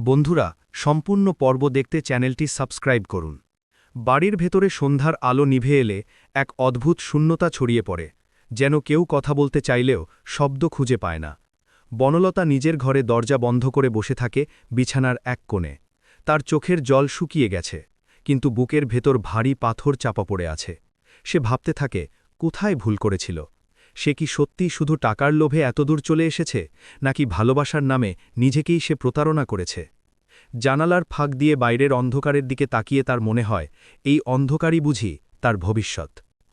বন্ধুরা, সম্পূর্ণ পর্ব দেখতে চ্যানেলটি সাবস্ক্রাইব করুন। বাড়ির ভেতরে সন্ধ্যার আলো নিভে এলে এক অদ্ভুত শূন্যতা ছড়িয়ে পড়ে, যেন কেউ কথা বলতে চাইলেও শব্দ খুঁজে পায় না। বনলতা নিজের ঘরে দরজা বন্ধ করে বসে থাকে বিছানার এক কোণে। তার চোখের জল শুকিয়ে গেছে, কিন্তু বুকের ভেতর ভারী পাথর চাপা পড়ে আছে। সে ভাবতে থাকে, কোথায় ভুল করেছিল? সে কি সত্যি শুধু টাকার লোভে এতদূর চলে এসেছে, নাকি ভালোবাসার নামে নিজেকেই সে প্রতারণা করেছে? জানালার ফাঁক দিয়ে বাইরের অন্ধকারের দিকে তাকিয়ে তার মনে হয়, এই অন্ধকারই বুঝি তার ভবিষ্যৎ।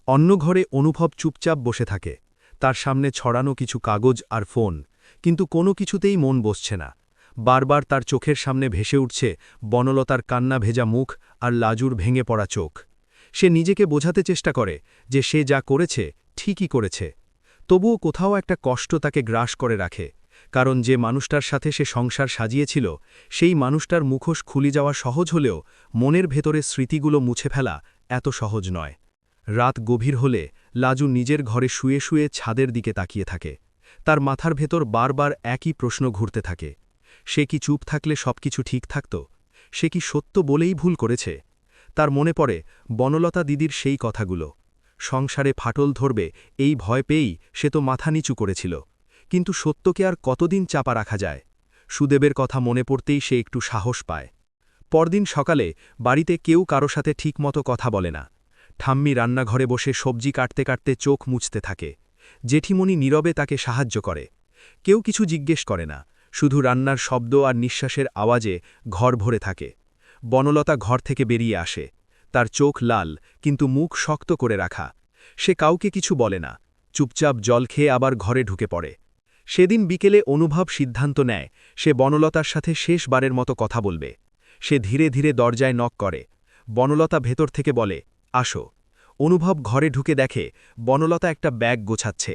অন্য ঘরে অনুভব চুপচাপ বসে থাকে, তার সামনে ছড়ানো কিছু কাগজ আর ফোন, কিন্তু কোনো কিছুতেই মন বসছে না। বারবার তার চোখের সামনে ভেসে উঠছে বনলতার কান্না ভেজা মুখ আর লাজুর ভেঙে পড়া চোখ। সে নিজেকে বোঝাতে চেষ্টা করে যে সে যা করেছে ঠিকই করেছে, তবুও কোথাও একটা কষ্ট তাকে গ্রাস করে রাখে, কারণ যে মানুষটার সাথে সে সংসার সাজিয়েছিল সেই মানুষটার মুখোশ খুলে যাওয়া সহজ হলেও মনের ভেতরে স্মৃতিগুলো মুছে ফেলা এত সহজ নয়। রাত গভীর হলে লাজু নিজের ঘরে শুয়ে শুয়ে ছাদের দিকে তাকিয়ে থাকে। তার মাথার ভেতর বারবার একই প্রশ্ন ঘুরতে থাকে। সে কি চুপ থাকলে সবকিছু ঠিক থাকত? সে কি সত্য বলেই ভুল করেছে? তার মনে পড়ে বনলতা দিদির সেই কথাগুলো। সংসারে ফাটল ধরবে এই ভয় পেয়েই সে তো মাথা নিচু করেছিল, কিন্তু সত্যকে আর কতদিন চাপা রাখা যায়? সুদেবের কথা মনে পড়তেই সে একটু সাহস পায়। পরদিন সকালে বাড়িতে কেউ কারো সাথে ঠিকমতো কথা বলে না। ঠাম্মি রান্নাঘরে বসে সবজি কাটতে কাটতে চোখ মুছতে থাকে। জেঠিমণি নীরবে তাকে সাহায্য করে। কেউ কিছু জিজ্ঞেস করে না, শুধু রান্নার শব্দ আর নিঃশ্বাসের আওয়াজে ঘর ভরে থাকে। বনলতা ঘর থেকে বেরিয়ে আসে। তার চোখ লাল, কিন্তু মুখ শক্ত করে রাখা। সে কাউকে কিছু বলে না, চুপচাপ জল খেয়ে আবার ঘরে ঢুকে পড়ে। সেদিন বিকেলে অনুভব সিদ্ধান্ত নেয় সে বনলতার সাথে শেষবারের মতো কথা বলবে। সে ধীরে ধীরে দরজায় নক করে। বনলতা ভেতর থেকে বলে, আসো। অনুভব ঘরে ঢুকে দেখে বনলতা একটা ব্যাগ গোছাচ্ছে।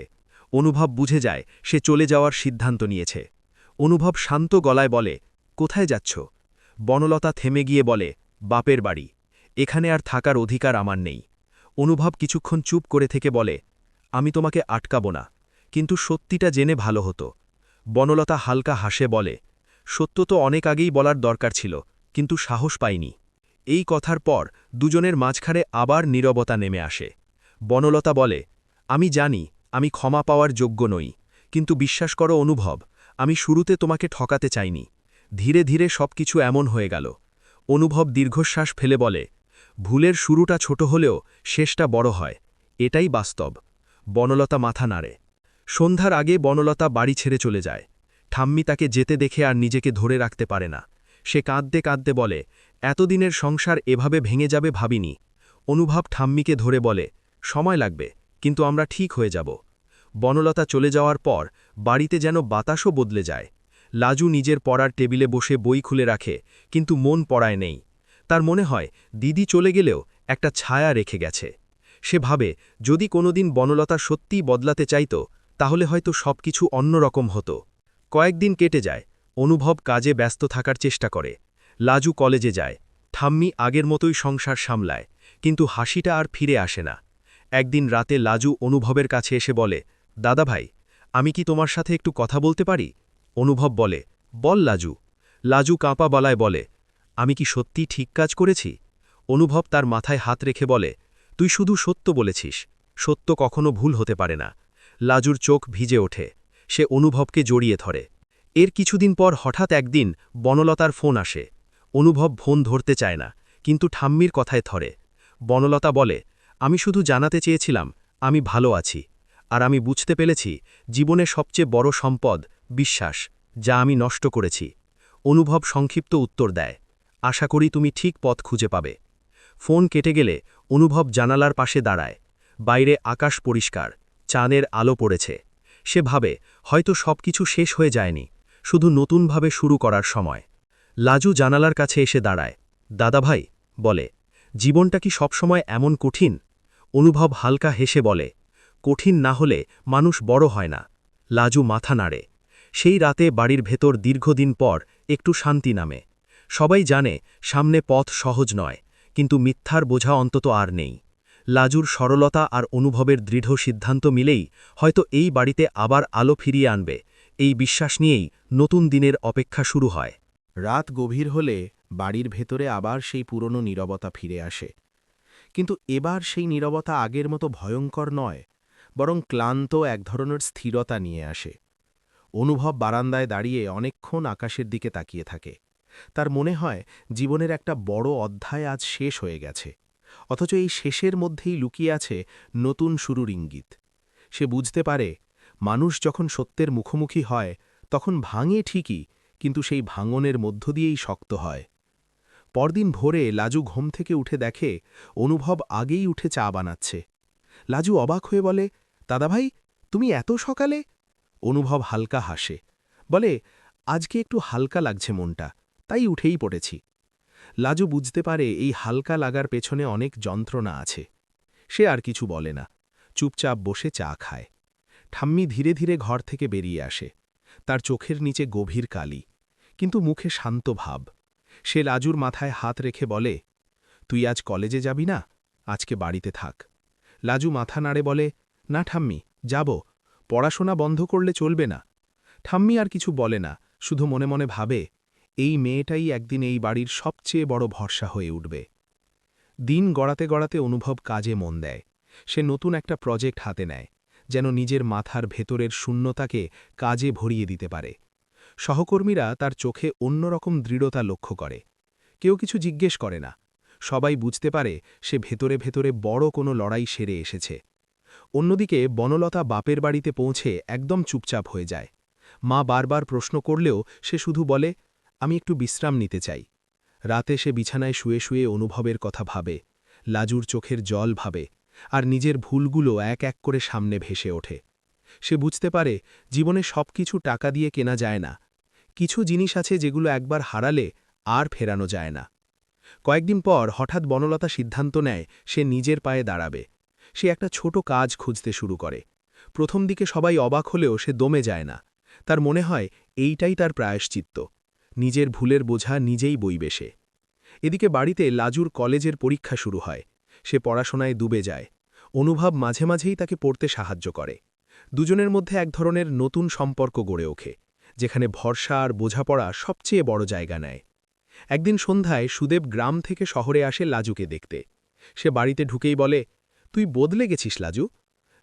অনুভব বুঝে যায় সে চলে যাওয়ার সিদ্ধান্ত নিয়েছে। অনুভব শান্ত গলায় বলে, কোথায় যাচ্ছ? বনলতা থেমে গিয়ে বলে, বাপের বাড়ি। এখানে আর থাকার অধিকার আমার নেই। অনুভব কিছুক্ষণ চুপ করে থেকে বলে, আমি তোমাকে আটকাব না, কিন্তু সত্যিটা জেনে ভালো হতো। বনলতা হালকা হাসে বলে, সত্য তো অনেক আগেই বলার দরকার ছিল, কিন্তু সাহস পাইনি। এই কথার পর দুজনের মাঝখানে আবার নীরবতা নেমে আসে। বনলতা বলে, আমি জানি আমি ক্ষমা পাওয়ার যোগ্য নই, কিন্তু বিশ্বাস করো অনুভব, আমি শুরুতে তোমাকে ঠকাতে চাইনি। ধীরে ধীরে সবকিছু এমন হয়ে গেল। অনুভব দীর্ঘশ্বাস ফেলে বলে, ভুলের শুরুটা ছোট হলেও শেষটা বড় হয়, এটাই বাস্তব। বনলতা মাথা নাড়ে। সন্ধ্যার আগে বনলতা বাড়ি ছেড়ে চলে যায়। ঠাম্মি তাকে যেতে দেখে আর নিজেকে ধরে রাখতে পারে না। সে কাঁদতে কাঁদতে বলে, এতদিনের সংসার এভাবে ভেঙে যাবে ভাবিনি। অনুভব ঠাম্মিকে ধরে বলে, সময় লাগবে, কিন্তু আমরা ঠিক হয়ে যাব। বনলতা চলে যাওয়ার পর বাড়িতে যেন বাতাসও বদলে যায়। লাজু নিজের পড়ার টেবিলে বসে বই খুলে রাখে, কিন্তু মন পড়ায় নেই। তার মনে হয় দিদি চলে গেলেও একটা ছায়া রেখে গেছে। সে ভাবে, যদি কোনোদিন বনলতা সত্যিই বদলাতে চাইত, তাহলে হয়তো সবকিছু অন্যরকম হতো। কয়েকদিন কেটে যায়। অনুভব কাজে ব্যস্ত থাকার চেষ্টা করে। লাজু কলেজে যায়। ঠাম্মি আগের মতোই সংসার সামলায়, কিন্তু হাসিটা আর ফিরে আসে না। একদিন রাতে লাজু অনুভবের কাছে এসে বলে, দাদা ভাই, আমি কি তোমার সাথে একটু কথা বলতে পারি? অনুভব বলে, বল লাজু। লাজু কাঁপা গলায় বলে, আমি কি সত্যি ঠিক কাজ করেছি? অনুভব তার মাথায় হাত রেখে বলে, তুই শুধু সত্য বলেছিস, সত্য কখনো ভুল হতে পারে না। লাজুর চোখ ভিজে ওঠে। সে অনুভবকে জড়িয়ে ধরে। এর কিছুদিন পর হঠাৎ একদিন বনলতার ফোন আসে। অনুভব ফোন ধরতে চায় না, কিন্তু ঠাম্মির কথায় ধরে। বনলতা বলে, আমি শুধু জানাতে চেয়েছিলাম আমি ভালো আছি, আর আমি বুঝতে পেরেছি জীবনে সবচেয়ে বড় সম্পদ বিশ্বাস, যা আমি নষ্ট করেছি। অনুভব সংক্ষিপ্ত উত্তর দেয়, আশা করি তুমি ঠিক পথ খুঁজে পাবে। ফোন কেটে গেলে অনুভব জানালার পাশে দাঁড়ায়। বাইরে আকাশ পরিষ্কার, চাঁদের আলো পড়েছে। সে ভাবে, হয়তো সবকিছু শেষ হয়ে যায়নি, শুধু নতুনভাবে শুরু করার সময়। লাজু জানালার কাছে এসে দাঁড়ায়। দাদা ভাই, বলে, জীবনটা কি সবসময় এমন কঠিন? অনুভব হালকা হেসে বলে, কঠিন না হলে মানুষ বড় হয় না। লাজু মাথা নাড়ে। সেই রাতে বাড়ির ভেতর দীর্ঘদিন পর একটু শান্তি নামে। সবাই জানে সামনে পথ সহজ নয়, কিন্তু মিথ্যার বোঝা অন্তত আর নেই। লাজুর সরলতা আর অনুভবের দৃঢ় সিদ্ধান্ত মিলেই হয়তো এই বাড়িতে আবার আলো ফিরিয়ে আনবে। এই বিশ্বাস নিয়েই নতুন দিনের অপেক্ষা শুরু হয়। রাত গভীর হলে বাড়ির ভেতরে আবার সেই পুরনো নীরবতা ফিরে আসে। কিন্তু এবার সেই নীরবতা আগের মতো ভয়ঙ্কর নয়, বরং ক্লান্ত এক ধরনের স্থিরতা নিয়ে আসে। অনুভব বারান্দায় দাঁড়িয়ে অনেকক্ষণ আকাশের দিকে তাকিয়ে থাকে। তার মনে হয় জীবনের একটা বড় অধ্যায় আজ শেষ হয়ে গেছে, অথচ এই শেষের মধ্যেই লুকিয়ে আছে নতুন শুরুর ইঙ্গিত। সে বুঝতে পারে, মানুষ যখন সত্যের মুখোমুখি হয় তখন ভাঙে ঠিকই, কিন্তু সেই ভাঙনের মধ্য দিয়েই শক্ত হয়। পরদিন ভোরে লাজু ঘুম থেকে উঠে দেখে অনুভব আগেই উঠে চা বানাচ্ছে। লাজু অবাক হয়ে বলে, দাদাভাই, তুমি এত সকালে? অনুভব হালকা হাসে, বলে, আজকে একটু হালকা লাগছে মনটা, তাই উঠেই পড়েছি। লাজু বুঝতে পারে এই হালকা লাগার পেছনে অনেক যন্ত্রণা আছে। সে আর কিছু বলে না, চুপচাপ বসে চা খায়। ঠাম্মি ধীরে ধীরে ঘর থেকে বেরিয়ে আসে। তার চোখের নিচে গভীর কালি, কিন্তু মুখে শান্ত ভাব। সে লাজুর মাথায় হাত রেখে বলে, তুই আজ কলেজে যাবি না, আজকে বাড়িতে থাক। লাজু মাথা নাড়ে বলে, না ঠাম্মি, যাব, পড়াশোনা বন্ধ করলে চলবে না। ঠাম্মি আর কিছু বলে না, শুধু মনে মনে ভাবে, এই মেয়েটাই একদিন এই বাড়ির সবচেয়ে বড় ভরসা হয়ে উঠবে। দিন গড়াতে গড়াতে অনুভব কাজে মন দেয়। সে নতুন একটা প্রজেক্ট হাতে নেয়, যেন নিজের মাথার ভেতরের শূন্যতাকে কাজে ভরিয়ে দিতে পারে। সহকর্মীরা তার চোখে অন্যরকম দৃঢ়তা লক্ষ্য করে। কেউ কিছু জিজ্ঞেস করে না, সবাই বুঝতে পারে সে ভেতরে ভেতরে বড় কোনো লড়াই সেরে এসেছে। অন্যদিকে বনলতা বাপের বাড়িতে পৌঁছে একদম চুপচাপ হয়ে যায়। মা বারবার প্রশ্ন করলেও সে শুধু বলে, আমি একটু বিশ্রাম নিতে চাই। রাতে সে বিছানায় শুয়ে শুয়ে অনুভবের কথা ভাবে, লাজুর চোখের জল ভাবে, আর নিজের ভুলগুলো এক এক করে সামনে ভেসে ওঠে। সে বুঝতে পারে জীবনে সবকিছু টাকা দিয়ে কেনা যায় না। কিছু জিনিস আছে যেগুলো একবার হারালে আর ফেরানো যায় না। কয়েকদিন পর হঠাৎ বনলতা সিদ্ধান্ত নেয় সে নিজের পায়ে দাঁড়াবে। সে একটা ছোট কাজ খুঁজতে শুরু করে। প্রথম দিকে সবাই অবাক হলেও সে দমে যায় না। তার মনে হয় এইটাই তার প্রায়শ্চিত্ত, নিজের ভুলের বোঝা নিজেই বইবে সে। এদিকে বাড়িতে লাজুর কলেজের পরীক্ষা শুরু হয়। সে পড়াশোনায় ডুবে যায়। অনুভব মাঝে মাঝেই তাকে পড়তে সাহায্য করে। দুজনের মধ্যে এক ধরনের নতুন সম্পর্ক গড়ে ওঠে, যেখানে ভরসা আর বোঝাপড়া সবচেয়ে বড় জায়গা নেয়। একদিন সন্ধ্যায় সুদেব গ্রাম থেকে শহরে আসে লাজুকে দেখতে। সে বাড়িতে ঢুকেই বলে, তুই বদলে গেছিস লাজু।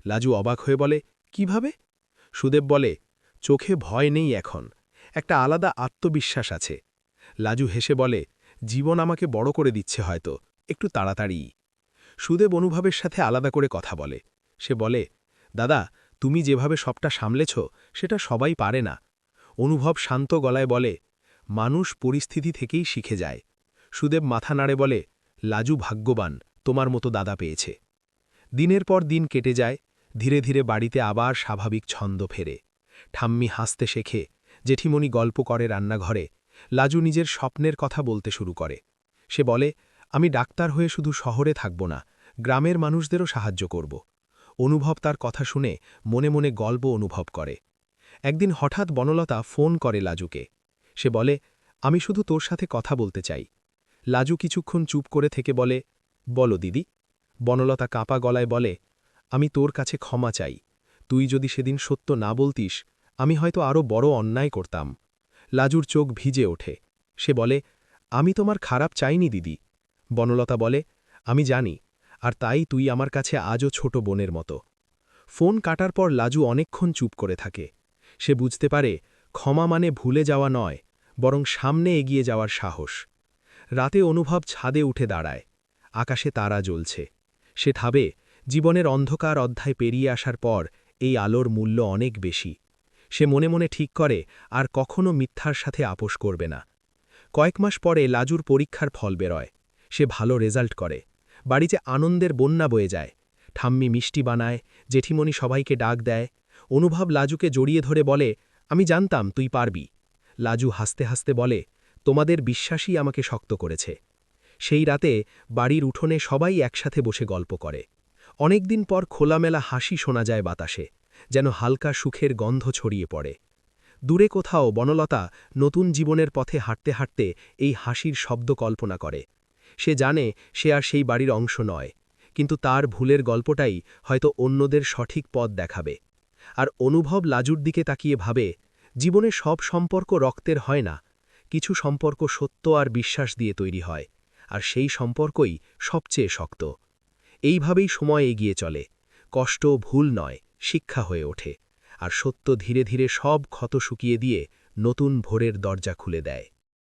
লাজু অবাক হয়ে বলে, কিভাবে? সুদেব বলে, চোখে ভয় নেই এখন, একটা আলাদা আত্মবিশ্বাস আছে। লাজু হেসে বলে, জীবন আমাকে বড় করে দিচ্ছে হয়তো, একটু তাড়াতাড়ি। সুদেব অনুভবের সাথে আলাদা করে কথা বলে। সে বলে, দাদা, তুমি যেভাবে সবটা সামলেছ সেটা সবাই পারে না। অনুভব শান্ত গলায় বলে, মানুষ পরিস্থিতি থেকেই শিখে যায়। সুদেব মাথা নাড়ে বলে, লাজু ভাগ্যবান, তোমার মতো দাদা পেয়েছে। দিনের পর দিন কেটে যায়। ধীরে ধীরে বাড়িতে আবার স্বাভাবিক ছন্দ ফেরে। ঠাম্মি হাসতে শেখে, জেঠিমণি গল্প করে রান্নাঘরে। লাজু নিজের স্বপ্নের কথা বলতে শুরু করে। সে বলে, আমি ডাক্তার হয়ে শুধু শহরে থাকব না, গ্রামের মানুষদেরও সাহায্য করব। অনুভব তার কথা শুনে মনে মনে গল্প অনুভব করে। একদিন হঠাৎ বনলতা ফোন করে লাজুকে। সে বলে, আমি শুধু তোর সাথে কথা বলতে চাই। লাজু কিছুক্ষণ চুপ করে থেকে বলে, বলো দিদি। বনলতা কাঁপা গলায় বলে, আমি তোর কাছে ক্ষমা চাই। তুই যদি সেদিন সত্য না বলতিস, আমি হয়তো আরও বড় অন্যায় করতাম। লাজুর চোখ ভিজে ওঠে। সে বলে, আমি তোমার খারাপ চাইনি দিদি। বনলতা বলে, আমি জানি, আর তাই তুই আমার কাছে আজও ছোট বোনের মতো। ফোন কাটার পর লাজু অনেকক্ষণ চুপ করে থাকে। সে বুঝতে পারে ক্ষমা মানে ভুলে যাওয়া নয়, বরং সামনে এগিয়ে যাওয়ার সাহস। রাতে অনুভব ছাদে উঠে দাঁড়ায়। আকাশে তারা জ্বলছে। সে ভাবে, জীবনের অন্ধকার অধ্যায় পেরিয়ে আসার পর এই আলোর মূল্য অনেক বেশি। সে মনে মনে ঠিক করে আর কখনো মিথ্যার সাথে আপোষ করবে না। কয়েক মাস পরে লাজুর পরীক্ষার ফল বেরোয়। সে ভালো রেজাল্ট করে। বাড়িতে আনন্দের বন্যা বয়ে যায়। ঠাম্মি মিষ্টি বানায়, জেঠিমণি সবাইকে ডাক দেয়। অনুভব লাজুকে জড়িয়ে ধরে বলে, আমি জানতাম তুই পারবি। লাজু হাসতে হাসতে বলে, তোমাদের বিশ্বাসই আমাকে শক্ত করেছে। সেই রাতে বাড়ির উঠোনে সবাই একসাথে বসে গল্প করে। অনেকদিন পর খোলামেলা হাসি শোনা যায় বাতাসে, যেন হালকা সুখের গন্ধ ছড়িয়ে পড়ে। দূরে কোথাও বনলতা নতুন জীবনের পথে হাঁটতে হাঁটতে এই হাসির শব্দ কল্পনা করে। সে জানে সে আর সেই বাড়ির অংশ নয়, কিন্তু তার ভুলের গল্পটাই হয়তো অন্যদের সঠিক পথ দেখাবে। আর অনুভব লাজুর দিকে তাকিয়ে ভাবে, জীবনে সব সম্পর্ক রক্তের হয় না, কিছু সম্পর্ক সত্য আর বিশ্বাস দিয়ে তৈরি হয়, আর সেই সম্পর্কই সবচেয়ে শক্ত। এইভাবেই সময় এগিয়ে চলে, কষ্ট ভুল নয়, শিক্ষা হয়ে ওঠে, আর সত্য ধীরে ধীরে সব ক্ষত শুকিয়ে দিয়ে নতুন ভোরের দরজা খুলে দেয়।